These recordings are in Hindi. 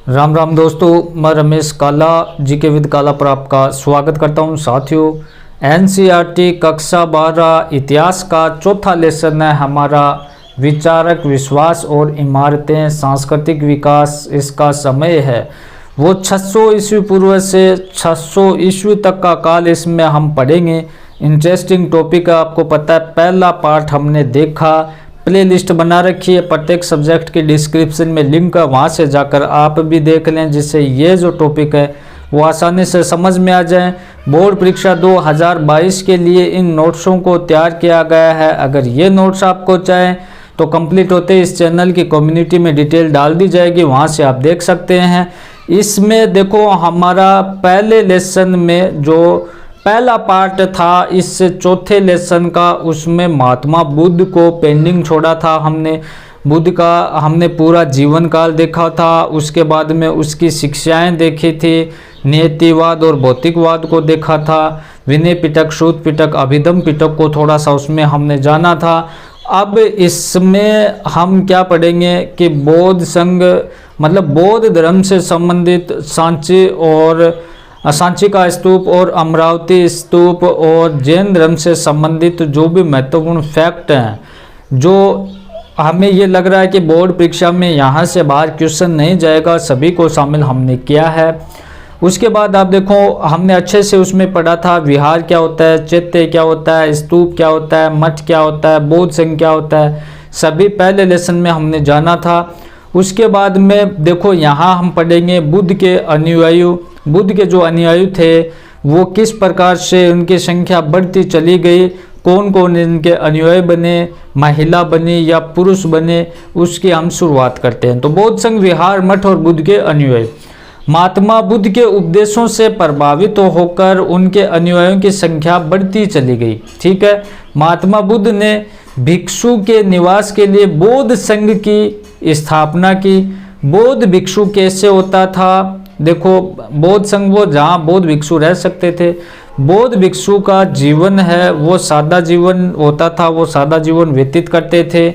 राम राम दोस्तों, मैं रमेश काला जीके विद काला पर आपका स्वागत करता हूं। साथियों, एनसीईआरटी कक्षा 12 इतिहास का चौथा लेसन है हमारा विचारक विश्वास और इमारतें सांस्कृतिक विकास। इसका समय है वो 600 ईस्वी पूर्व से 600 ईस्वी तक का काल इसमें हम पढ़ेंगे। इंटरेस्टिंग टॉपिक है, आपको पता है। पहला पार्ट हमने देखा, प्ले लिस्ट बना रखी है, प्रत्येक सब्जेक्ट की डिस्क्रिप्शन में लिंक है, वहाँ से जाकर आप भी देख लें, जिससे ये जो टॉपिक है वो आसानी से समझ में आ जाए। बोर्ड परीक्षा 2022 के लिए इन नोट्सों को तैयार किया गया है। अगर ये नोट्स आपको चाहें तो कंप्लीट होते इस चैनल की कम्युनिटी में डिटेल डाल दी जाएगी, वहाँ से आप देख सकते हैं। इसमें देखो, हमारा पहले लेसन में जो पहला पार्ट था इस चौथे लेसन का, उसमें महात्मा बुद्ध को पेंडिंग छोड़ा था हमने। बुद्ध का हमने पूरा जीवन काल देखा था, उसके बाद में उसकी शिक्षाएं देखी थी, नियतिवाद और भौतिकवाद को देखा था, विनय पिटक, सूत पिटक, अभिधम पिटक को थोड़ा सा उसमें हमने जाना था। अब इसमें हम क्या पढ़ेंगे कि बौद्ध संघ मतलब बौद्ध धर्म से संबंधित सांची का स्तूप और अमरावती स्तूप और जैन धर्म से संबंधित जो भी महत्वपूर्ण फैक्ट हैं, जो हमें ये लग रहा है कि बोर्ड परीक्षा में यहाँ से बाहर क्वेश्चन नहीं जाएगा, सभी को शामिल हमने किया है। उसके बाद आप देखो, हमने अच्छे से उसमें पढ़ा था विहार क्या होता है, चैत्य क्या होता है, स्तूप क्या होता है, मठ क्या होता है, बौद्ध संघ क्या होता है, सभी पहले लेसन में हमने जाना था। उसके बाद में देखो, यहाँ हम पढ़ेंगे बुद्ध के अनुयायी। बुद्ध के जो अनुयायी थे वो किस प्रकार से उनकी संख्या बढ़ती चली गई, कौन कौन इनके अनुयायी बने, महिला बनी या पुरुष बने, उसकी हम शुरुआत करते हैं। तो बौद्ध संघ, विहार, मठ और बुद्ध के अनुयायी। महात्मा बुद्ध के उपदेशों से प्रभावित होकर उनके अनुयायियों की संख्या बढ़ती चली गई। ठीक है, महात्मा बुद्ध ने भिक्षु के निवास के लिए बौद्ध संघ की स्थापना की। बौद्ध भिक्षु कैसे होता था? देखो, बौद्ध संघ वो जहाँ बौद्ध भिक्षु रह सकते थे। बौद्ध भिक्षु का जीवन है वो सादा जीवन होता था, वो सादा जीवन व्यतीत करते थे।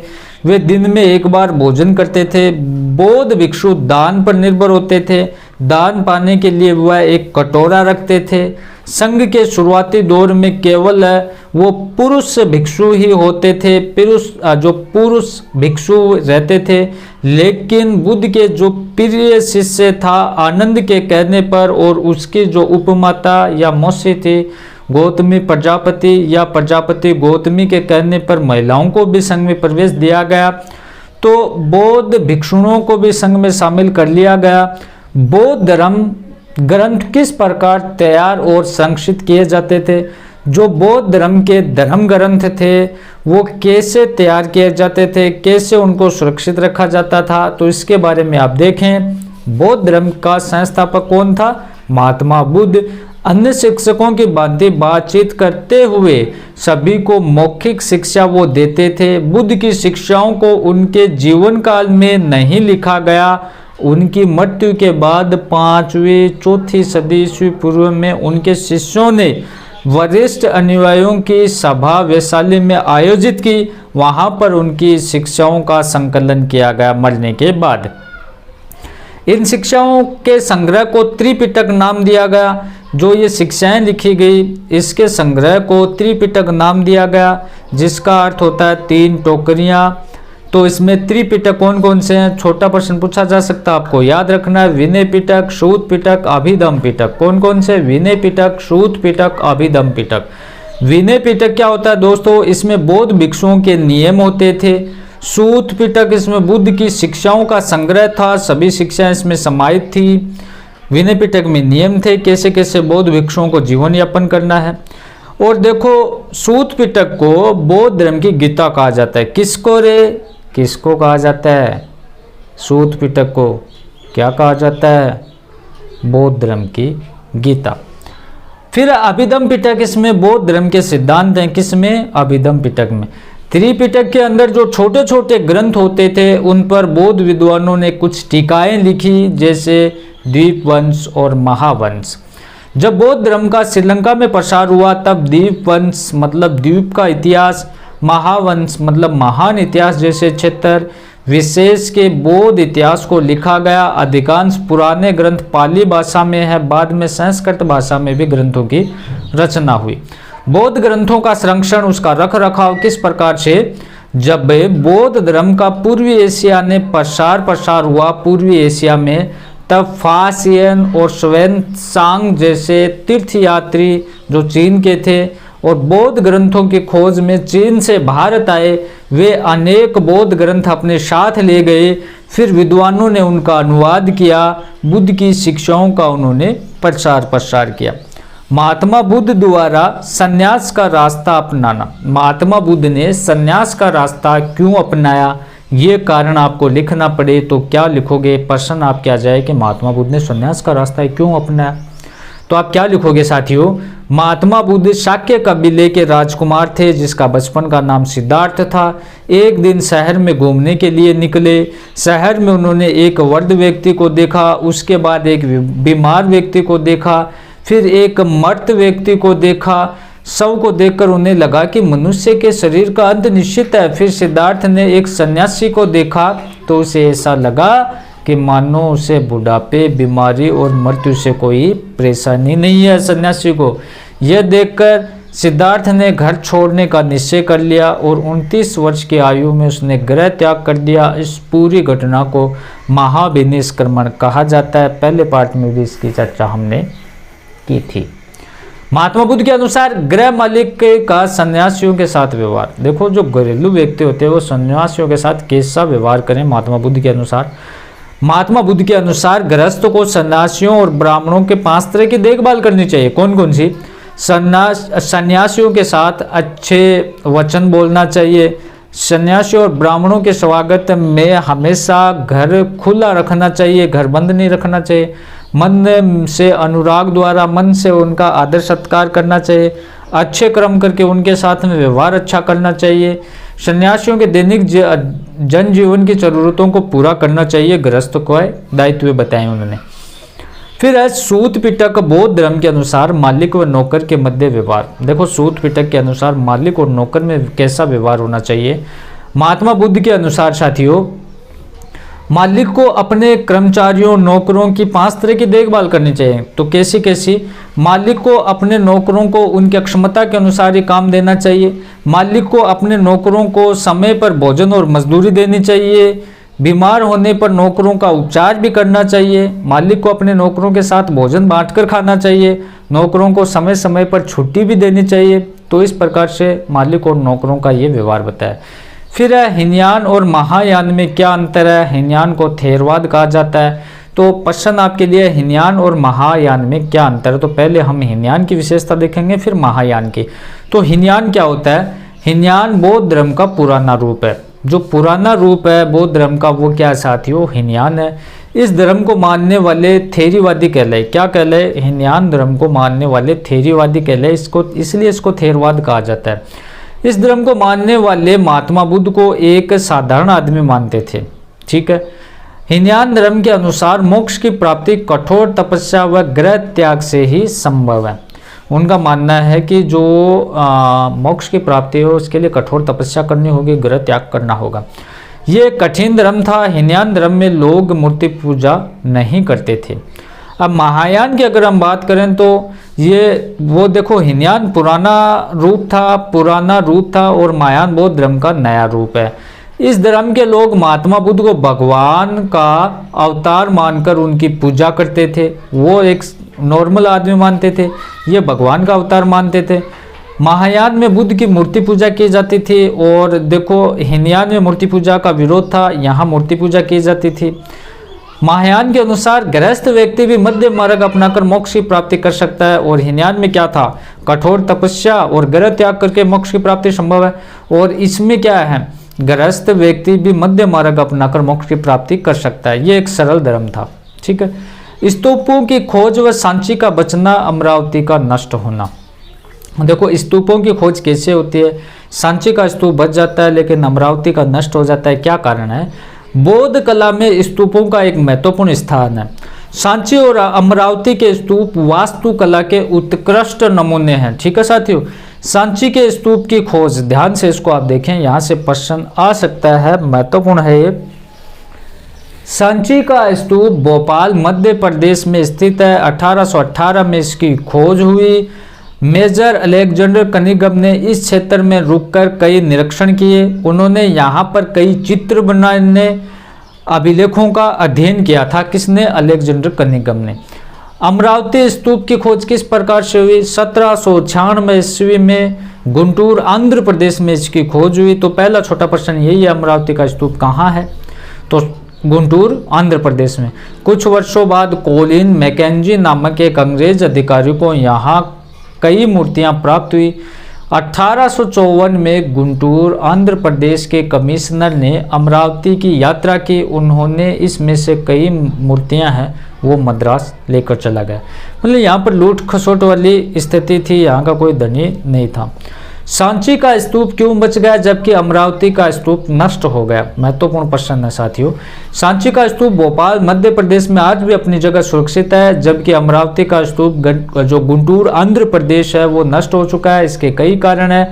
वे दिन में एक बार भोजन करते थे। बौद्ध भिक्षु दान पर निर्भर होते थे। दान पाने के लिए वह एक कटोरा रखते थे। संघ के शुरुआती दौर में केवल वो पुरुष भिक्षु ही होते थे, जो पुरुष भिक्षु रहते थे। लेकिन बुद्ध के जो प्रिय शिष्य था, आनंद के कहने पर और उसकी जो उपमाता या मौसी थी गौतमी प्रजापति या प्रजापति गौतमी के कहने पर महिलाओं को भी संघ में प्रवेश दिया गया। तो बौद्ध भिक्षुओं को भी संघ में शामिल कर लिया गया। बौद्ध धर्म ग्रंथ किस प्रकार तैयार और संरक्षित किए जाते थे? जो बौद्ध धर्म के धर्म ग्रंथ थे वो कैसे तैयार किए जाते थे, कैसे उनको सुरक्षित रखा जाता था, तो इसके बारे में आप देखें। बौद्ध धर्म का संस्थापक कौन था? महात्मा बुद्ध। अन्य शिक्षकों की भांति बातचीत करते हुए सभी को मौखिक शिक्षा वो देते थे। बुद्ध की शिक्षाओं को उनके जीवन काल में नहीं लिखा गया। उनकी मृत्यु के बाद 5वीं 4वीं सदी ईस्वी पूर्व में उनके शिष्यों ने वरिष्ठ अनुयायियों की सभा वैशाली में आयोजित की। वहां पर उनकी शिक्षाओं का संकलन किया गया मरने के बाद। इन शिक्षाओं के संग्रह को त्रिपिटक नाम दिया गया। जो ये शिक्षाएं लिखी गई, इसके संग्रह को त्रिपिटक नाम दिया गया, जिसका अर्थ होता है 3 टोकरियां। तो इसमें त्रिपिटक कौन कौन से हैं? छोटा प्रश्न पूछा जा सकता है, आपको याद रखना है। विनय पिटक, सूत पिटक, अभिधम पिटक। कौन कौन से? विनय पिटक, सूत पिटक, अभिधम पिटक। विनय पिटक क्या होता है दोस्तों? इसमें बौद्ध भिक्षुओं के नियम होते थे। सूत पिटक इसमें बुद्ध की शिक्षाओं का संग्रह था, सभी शिक्षाएं इसमें समाहित थी। विनय पिटक में नियम थे, कैसे कैसे बौद्ध भिक्षुओं को जीवन यापन करना है। और देखो, सूत पिटक को बौद्ध धर्म की गीता कहा जाता है। किसको रे? किसको कहा जाता है? सूत पिटक को क्या कहा जाता है? बौद्ध धर्म की गीता। फिर अभिधम पिटक, इसमें बौद्ध धर्म के सिद्धांत हैं। किसमें? अभिधम पिटक में। त्रिपिटक के अंदर जो छोटे छोटे ग्रंथ होते थे उन पर बौद्ध विद्वानों ने कुछ टीकाएं लिखी, जैसे द्वीपवंश और महावंश। जब बौद्ध धर्म का श्रीलंका में प्रसार हुआ तब द्वीपवंश मतलब द्वीप का इतिहास, महावंश मतलब महान इतिहास जैसे क्षेत्र, विशेष के बौद्ध इतिहास को लिखा गया। अधिकांश पुराने ग्रंथ पाली भाषा में है, बाद में संस्कृत भाषा में भी ग्रंथों की रचना हुई। बौद्ध ग्रंथों का संरक्षण, उसका रख रखाव किस प्रकार से, जब बौद्ध धर्म का पूर्वी एशिया ने प्रसार हुआ पूर्वी एशिया में, तब फासियन और श्वेनसांग जैसे तीर्थयात्री जो चीन के थे और बौद्ध ग्रंथों की खोज में चीन से भारत आए, वे अनेक बौद्ध ग्रंथ अपने साथ ले गए। फिर विद्वानों ने उनका अनुवाद किया, बुद्ध की शिक्षाओं का उन्होंने प्रसार किया। महात्मा बुद्ध द्वारा संन्यास का रास्ता अपनाना। महात्मा बुद्ध ने संन्यास का रास्ता क्यों अपनाया, ये कारण आपको लिखना पड़े तो क्या लिखोगे? प्रश्न आपके आ जाए कि महात्मा बुद्ध ने संन्यास का रास्ता क्यों अपनाया, तो आप क्या लिखोगे साथियों? महात्मा बुद्ध शाक्य कबीले के राजकुमार थे जिसका बचपन का नाम सिद्धार्थ था। एक दिन शहर में घूमने के लिए निकले। शहर में उन्होंने एक वृद्ध व्यक्ति को देखा, उसके बाद एक बीमार व्यक्ति को देखा, फिर एक मर्त व्यक्ति को देखा। सब को देखकर उन्हें लगा कि मनुष्य के शरीर का अंत निश्चित है। फिर सिद्धार्थ ने एक सन्यासी को देखा तो उसे ऐसा लगा कि मानो उसे बुढ़ापे, बीमारी और मृत्यु से कोई परेशानी नहीं है। सन्यासी को यह देखकर सिद्धार्थ ने घर छोड़ने का निश्चय कर लिया और 29 वर्ष की आयु में उसने गृह त्याग कर दिया। इस पूरी घटना को महाविनिष्क्रमण कहा जाता है। पहले पार्ट में भी इसकी चर्चा हमने की थी। महात्मा बुद्ध के अनुसार गृह मालिक का सन्यासियों के साथ व्यवहार। देखो, जो घरेलू व्यक्ति होते हैं वो सन्यासियों के साथ कैसा व्यवहार करें महात्मा बुद्ध के अनुसार। महात्मा बुद्ध के अनुसार गृहस्थ को सन्यासियों और ब्राह्मणों के 5 तरह की देखभाल करनी चाहिए। कौन कौन सी? सन्यासियों के साथ अच्छे वचन बोलना चाहिए। सन्यासियों और ब्राह्मणों के स्वागत में हमेशा घर खुला रखना चाहिए, घर बंद नहीं रखना चाहिए। मन से अनुराग द्वारा मन से उनका आदर सत्कार करना चाहिए। अच्छे कर्म करके उनके साथ में व्यवहार अच्छा करना चाहिए। सन्यासियों के दैनिक जनजीवन की जरूरतों को पूरा करना चाहिए। गृहस्थ को दायित्व बताए उन्होंने। फिर है सूत पिटक। बौद्ध धर्म के अनुसार मालिक व नौकर के मध्य व्यवहार। देखो, सूत पिटक के अनुसार मालिक और नौकर में कैसा व्यवहार होना चाहिए। महात्मा बुद्ध के अनुसार साथियों, मालिक को अपने कर्मचारियों नौकरों की 5 तरह की देखभाल करनी चाहिए। तो कैसी कैसी? मालिक को अपने नौकरों को उनकी क्षमता के अनुसार ही काम देना चाहिए। मालिक को अपने नौकरों को समय पर भोजन और मजदूरी देनी चाहिए। बीमार होने पर नौकरों का उपचार भी करना चाहिए। मालिक को अपने नौकरों के साथ भोजन बांटकर खाना चाहिए। नौकरों को समय समय पर छुट्टी भी देनी चाहिए। तो इस प्रकार से मालिक और नौकरों का ये व्यवहार बताया। फिर है हीनयान और महायान में क्या अंतर है। हीनयान को थेरवाद कहा जाता है। तो प्रश्न आपके लिए, हीनयान और महायान में क्या अंतर है। तो पहले हम हीनयान की विशेषता देखेंगे, फिर महायान की। तो हीनयान क्या होता है? हीनयान बौद्ध धर्म का पुराना रूप है। जो पुराना रूप है बौद्ध धर्म का वो क्या साथियों? हीनयान है। इस धर्म को मानने वाले थेरीवादी कहलाए। क्या कहलाए? हीनयान धर्म को मानने वाले थेरीवादी कहलाए। इसलिए इसको थेरवाद कहा जाता है। इस धर्म को मानने वाले महात्मा बुद्ध को एक साधारण आदमी मानते थे। ठीक है। हीनयान धर्म के अनुसार मोक्ष की प्राप्ति कठोर तपस्या व गृह त्याग से ही संभव है। उनका मानना है कि जो मोक्ष की प्राप्ति हो उसके लिए कठोर तपस्या करनी होगी, गृह त्याग करना होगा। ये कठिन धर्म था। हीनयान धर्म में लोग मूर्ति पूजा नहीं करते थे। अब महायान की अगर हम बात करें तो ये वो देखो, हीनयान पुराना रूप था और महायान बौद्ध धर्म का नया रूप है। इस धर्म के लोग महात्मा बुद्ध को भगवान का अवतार मानकर उनकी पूजा करते थे। वो एक नॉर्मल आदमी मानते थे, ये भगवान का अवतार मानते थे। महायान में बुद्ध की मूर्ति पूजा की जाती थी और देखो हीनयान में मूर्ति पूजा का विरोध था, यहाँ मूर्ति पूजा की जाती थी। महायान के अनुसार गृहस्थ व्यक्ति भी मध्य मार्ग अपनाकर मोक्ष की प्राप्ति कर सकता है और हीनयान में क्या था? कठोर तपस्या और गृह त्याग करके मोक्ष की प्राप्ति संभव है। और इसमें क्या है? गृहस्थ व्यक्ति भी मध्य मार्ग अपनाकर मोक्ष की प्राप्ति कर सकता है। ये एक सरल धर्म था। ठीक है। स्तूपों की खोज व सांची का बचना, अमरावती का नष्ट होना। देखो, स्तूपों की खोज कैसे होती है? सांची का स्तूप बच जाता है लेकिन अमरावती का नष्ट हो जाता है। क्या कारण है? बौद्ध कला में स्तूपों का एक महत्वपूर्ण स्थान है। सांची और अमरावती के स्तूप वास्तुकला के उत्कृष्ट नमूने हैं। ठीक है साथियों। सांची के स्तूप की खोज, ध्यान से इसको आप देखें, यहाँ से प्रश्न आ सकता है, महत्वपूर्ण है ये। सांची का स्तूप भोपाल मध्य प्रदेश में स्थित है। 1818 में इसकी खोज हुई। मेजर अलेक्जेंडर कनिंघम ने इस क्षेत्र में रुककर कई निरीक्षण किए। उन्होंने यहाँ पर कई चित्र बनाने अभिलेखों का अध्ययन किया था। किसने? अलेक्जेंडर कनिंघम ने। अमरावती स्तूप की खोज किस प्रकार से हुई? 1796 ईस्वी में गुंटूर आंध्र प्रदेश में इसकी खोज हुई। तो पहला छोटा प्रश्न यही है, अमरावती का स्तूप कहाँ है? तो गुंटूर आंध्र प्रदेश में। कुछ वर्षों बाद कोलिन मैकेंजी नामक एक अंग्रेज अधिकारी को यहाँ कई मूर्तियां प्राप्त हुई। 1854 में गुंटूर आंध्र प्रदेश के कमिश्नर ने अमरावती की यात्रा की। उन्होंने इसमें से कई मूर्तियां हैं वो मद्रास लेकर चला गया। मतलब यहाँ पर लूट खसोट वाली स्थिति थी, यहाँ का कोई धनी नहीं था। सांची का स्तूप क्यों बच गया जबकि अमरावती का स्तूप नष्ट हो गया? महत्वपूर्ण प्रश्न है साथियों। सांची का स्तूप भोपाल मध्य प्रदेश में आज भी अपनी जगह सुरक्षित है, जबकि अमरावती का स्तूप जो गुंटूर आंध्र प्रदेश है वो नष्ट हो चुका है। इसके कई कारण है।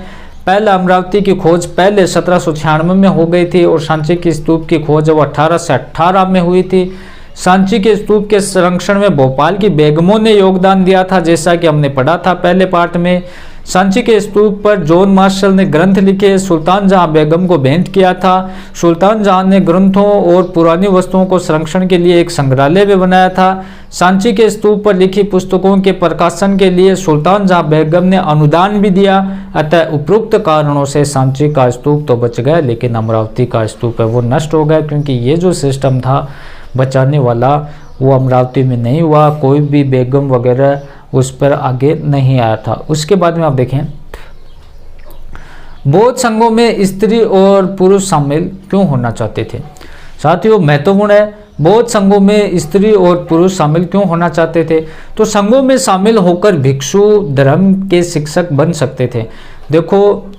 पहले अमरावती की खोज पहले 1796 में हो गई थी और सांची की स्तूप की खोज वो 1818 में हुई थी। सांची के स्तूप के संरक्षण में भोपाल की बेगमों ने योगदान दिया था, जैसा कि हमने पढ़ा था पहले पार्ट में। सांची के स्तूप पर जॉन मार्शल ने ग्रंथ लिखे, सुल्तान जहां बेगम को भेंट किया था। सुल्तान जहां ने ग्रंथों और पुरानी वस्तुओं को संरक्षण के लिए एक संग्रहालय भी बनाया था। सांची के स्तूप पर लिखी पुस्तकों के प्रकाशन के लिए सुल्तान जहां बेगम ने अनुदान भी दिया। अतः उपरोक्त कारणों से सांची का स्तूप तो बच गया, लेकिन अमरावती का स्तूप है वो नष्ट हो गया, क्योंकि ये जो सिस्टम था बचाने वाला वो अमरावती में नहीं हुआ। कोई भी बेगम वगैरह उस पर आगे नहीं आया था। उसके बाद में आप देखें, बौद्ध संघों में स्त्री और पुरुष शामिल क्यों होना चाहते थे? साथियों महत्वपूर्ण है, बौद्ध संघों में स्त्री और पुरुष शामिल क्यों होना चाहते थे? तो संघों में शामिल होकर भिक्षु धर्म के शिक्षक बन सकते थे। देखो,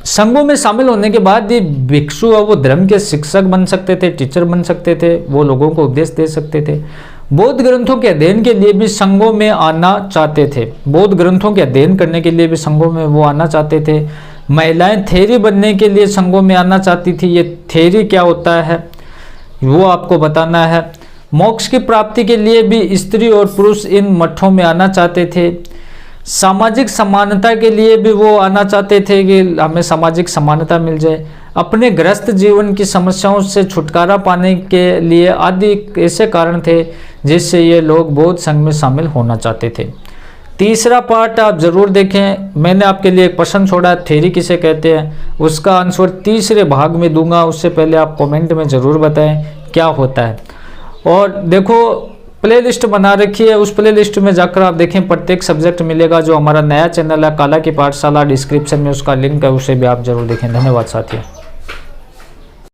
संघों में शामिल होने के बाद ये भिक्षु और वो धर्म के शिक्षक बन सकते थे, टीचर बन सकते थे, वो लोगों को उपदेश दे सकते थे। बौद्ध ग्रंथों के अध्ययन के लिए भी संघों में आना चाहते थे। बौद्ध ग्रंथों के अध्ययन करने के लिए भी संघों में वो आना चाहते थे। महिलाएं थेरी बनने के लिए संघों में आना चाहती थी। ये थेरी क्या होता है वो आपको बताना है। मोक्ष की प्राप्ति के लिए भी स्त्री और पुरुष इन मठों में आना चाहते थे। सामाजिक समानता के लिए भी वो आना चाहते थे कि हमें सामाजिक समानता मिल जाए। अपने ग्रस्त जीवन की समस्याओं से छुटकारा पाने के लिए आदि ऐसे कारण थे जिससे ये लोग बौद्ध संघ में शामिल होना चाहते थे। तीसरा पार्ट आप जरूर देखें। मैंने आपके लिए एक प्रश्न छोड़ा, थ्योरी किसे कहते हैं, उसका आंसर तीसरे भाग में दूंगा। उससे पहले आप कमेंट में ज़रूर बताएं क्या होता है। और देखो, प्लेलिस्ट बना रखी है, उस प्लेलिस्ट में जाकर आप देखें, प्रत्येक सब्जेक्ट मिलेगा। जो हमारा नया चैनल है काला की पाठशाला, डिस्क्रिप्शन में उसका लिंक है, उसे भी आप जरूर देखें। धन्यवाद साथियों।